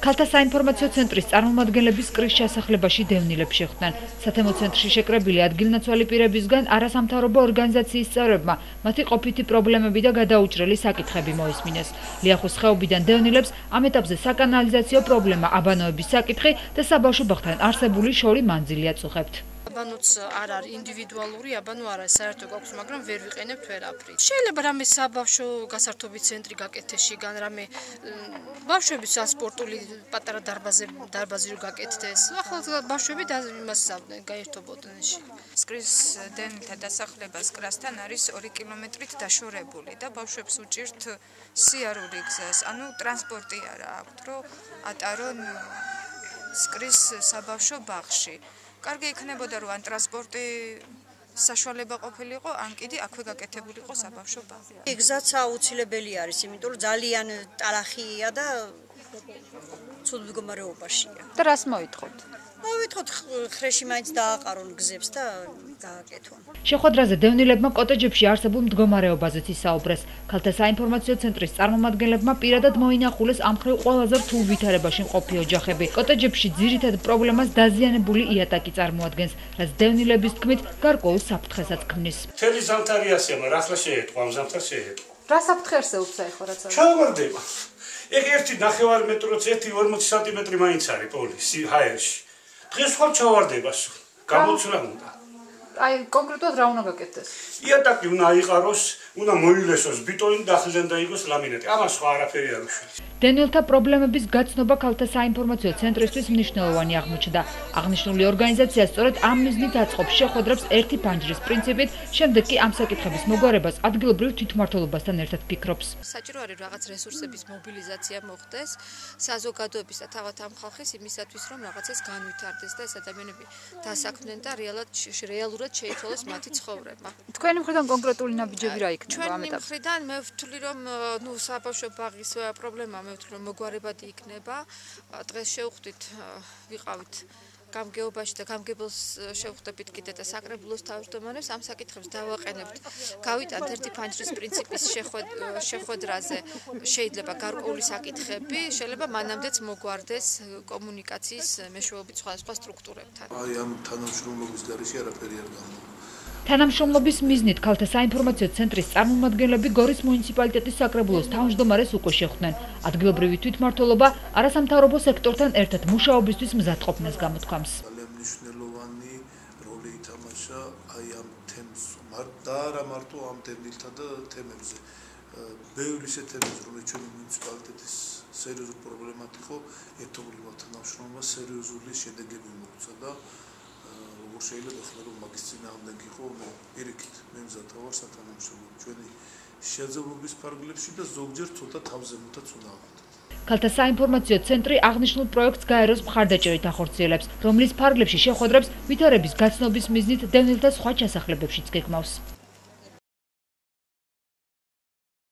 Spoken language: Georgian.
ქალთა საინფორმაციო ცენტრის წარმომადგენლების კრის შესახლებაში დევნილებს შეხვდნენ. სათემო ცენტრში შეკრებილი ადგილნაცვალი პირებისგან არასამთავრობო ორგანიზაციის წევრებმა მათი ყოფითი პრობლემები და გადაუჭრელი საკითხები მოისმინეს. ლიახვის ხეობიდან დევნილებს ამ ეტაპზე საკანალიზაციო პრობლემა, აბანოების საკითხი და საბავშვებთან არსებული შორი მანძილი აწუხებთ. აბანოც არ არის ინდივიდუალური, აბანო არ არის საერთო გვაქვს, მაგრამ ვერ ვიყენებთ ვერაფრით. შეიძლება რამე საბავშვო გასართობის ცენტრი გაკეთდეს შიგან, რამე ბავშვების სპორტული პატარა დარბაზი რო გაკეთდეს. ახლა ბავშვები იმას ზავდნენ, გაერთობოდნენ. სკრის დევნილთა დასახლება სკრასთან არის 2 კილომეტრით დაშორებული და ბავშვებს უჭირთ სიარული გზას. ანუ ტრანსპორტი არა აქვთ, რომ ატარონ სკრის საბავშვო ბაღში. კარგი იქნებოდა რომ ან ტრანსპორტი საშუალება ყოფილიყო, ან კიდე აქვე გაკეთებულიყო საბავშვო ბაღი. გზაც აუცილებელი არის, იმიტომ რომ ძალიან ტალახია და ცუდ მდგომარეობაშია. და რას მოითხოვთ? მოვითხოთ ხრეში მაინც დააყარონ გზებს და გააკეთონ. შეხვედრაზე დევნილებმა კოტეჯებში არსებულ მდგომარეობაზეც ისაუბრეს. ქალთა საინფორმაციო ცენტრის წარმომადგენლებმა პირადად მოინახულეს ამ მხრივ ყველაზე რთულ ვითარებაში მყოფი ოჯახები. კოტეჯებში ძირითად პრობლემას დაზიანებული იატაკი წარმოადგენს, რაც დევნილების თქმით გარკვეულ საფრთხესაც ქმნის. მთელი ზამთარი ასეა, მაგრამ ახლა შეეტყვა, ამ ზამთარს შეეტყვა. რა საფრთხე არსებობს ახლა რაც არის? ჩავარდება. ეგ 1.5 მეტროც 1.40 სანტიმეტრი მაინც არის პოლი ჰაერში. დღეს ხარ ჩავარდება სულ. გამოცვლა უნდა. აი კონკრეტულად რა უნდა გაკეთდეს? იატაკი უნდა აიყაროს, უნდა მოილესოს ბიტონი და ახლიდან დაიგოს ლამინატი. ამას სხვა არაფერი არ უშველს. დევნილთა პრობლემების გაცნობა ქალთა საინფორმაციო ცენტრისთვის მნიშვნელოვანი აღმოჩნდა. აღნიშნული ორგანიზაცია სწორედ ამ მიზნით აწყობს შეხვედრებს ერთი ფანჯრის პრინციპით, შემდეგ კი ამ საკითხების მოგვარებას ადგილობრივ თვითმმართველობასთან ერთად ფიქრობს. საჭირო არის რაღაც რესურსების მობილიზაცია მოხდეს საზოგადოების და თავად ამ ხალხის იმისათვის, რომ რაღაცას განვითარდეს და ეს ადამიანები დასაქმდნენ და რეალურად შეიცვალოს მათი ცხოვრება. თქვენი მხრიდან კონკრეტული ნაბიჯები რა იქნება ამ ჩვენი ეტაპზე? მხრიდან მე ვთვლი რომ საბავშვო ბაღის პრობლემა მე ვთვლი რომ მოგვარებადი იქნება. დღეს შევხვდით, ვიყავით გამგეობაში და გამგებელს შევხვდებით კიდე და საკრებულოს თავმჯდომარეს ამ საკითხებს დავაყენებთ. გავიტანთ ერთი ფანჯრის პრინციპის შეხვედრაზე შეიძლება გარკვეული საკითხები, შეიძლება მანამდეც მოგვარდეს კომუნიკაციის მეშვეობით სხვადასხვა სტრუქტურებთან. აი ამ თანამშრომლობის გარეშე არაფერი არ გამოვა. თანამშრომლობის მიზნით ქალთა საინფორმაციო ცენტრის წარმომადგენლები გორის მუნიციპალიტეტის საკრებულოს თავმჯდომარეს უკვე შეხვდნენ. ადგილობრივი თვითმმართველობა არასამთავრობო სექტორთან ერთად მუშაობისთვის მზადყოფნას გამოთქვამს. ძალიან მნიშვნელოვანი როლი ითამაშა აი ამ თემს და არა მარტო ამ დევნილთა და თემებზე. ბევრი ისეთი თემები, რომელიც ჩვენი მუნიციპალიტეტის სერიოზული პრობლემად იყო, ერთობლივად თანამშრომლობა სერიოზული შედეგები მოგვცა და შეიძლება ახლა რომ მაგის წინააღმდეგ იყო პირიქით მე მზადა ვარ სათანამშრომლო ჩვენი შეძლებობის ფარგლებში და ზოგჯერ ცოტა თავზემოთაც უნდა ავხდეთ. ქალთა საინფორმაციო ცენტრი აღნიშნულ პროექტს გაეროს მხარდაჭერით ახორციელებს, რომლის ფარგლებში შეხვედრებს ვითარების გაცნობის მიზნით დევნილთა სხვა ჩასახლებებშიც გეგმავს.